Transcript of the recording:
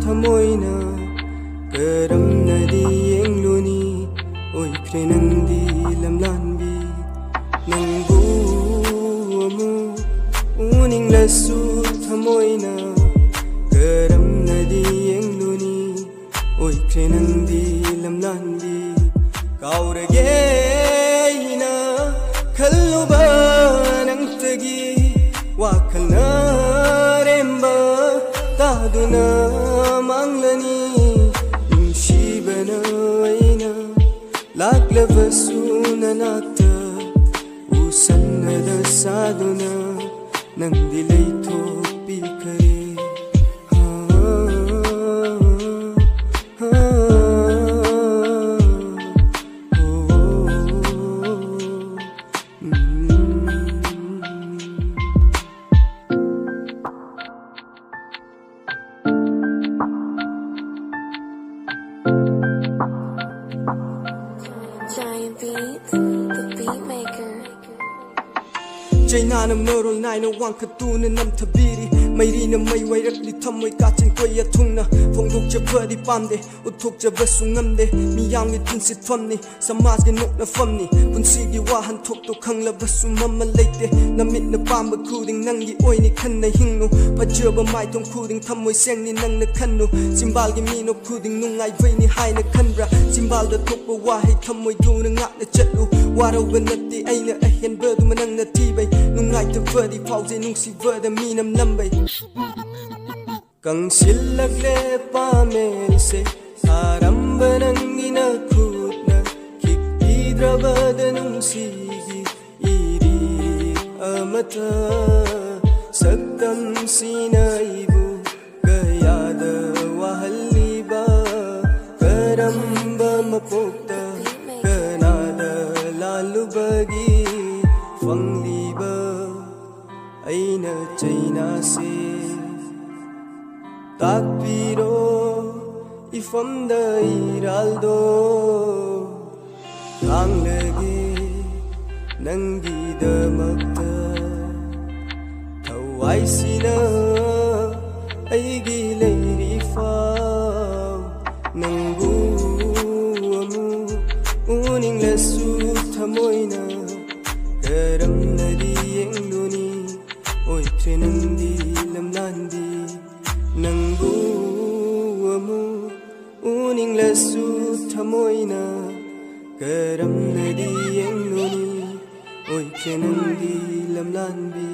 थमोइना करमनदी येंगलुनी ओइख्रे Nandi लमलानबी नंगू Amu उनिंगलसु थमोइना करमनदी येंगलुनी ओइख्रे Nandi लमलानबी काउरगेना खल्लुबा नंगतगी वाखलना Remba तादुना मांगलनी नुंशिबना अइना लाक्लबसु ननाक्ता उसन्नदा सादुना Nandi लैथोक्पिखरे Giant Beats, the beat maker. Jaina nam norol nai no wang katuna nam thabiri mairi na mai wairakli thamoi kachin koya thungna phongdok chabadi pamde uthok chabasu ngamde miyang ni tinsi thwamni samaj ge nokna famni punsi gi wahan thok to khangla basu mamma leite namit na pamba khuding nangi oini khanna hingnu pajaba mai thong khuding thamoi sengni nangna khannu simbal gi mino khuding nungai vaini haina khanbra simbal da thokpa wahai thamoi duna ngakna chatlu waro banati aina ahen badu manangna tibai nungai ta vadi phauze nungsi vada minam nambai kang sillagle pame se aramba nangina khutna khikpidrabada nungsi gi iri amata saktam sinaibu kayada wahalliba karamba mapokta kanada lalubagi fangliba aina chaina se takbiro ifamda iraldo thanglage nangi damakta thawai sina aigi leiri fau nangu amu uninglasu thamoina karamnadi yengluni oikhre nandi lamlandi nangbu amu uninglasu thamoina karamnadi yengluni oikhre nandi lamlanbi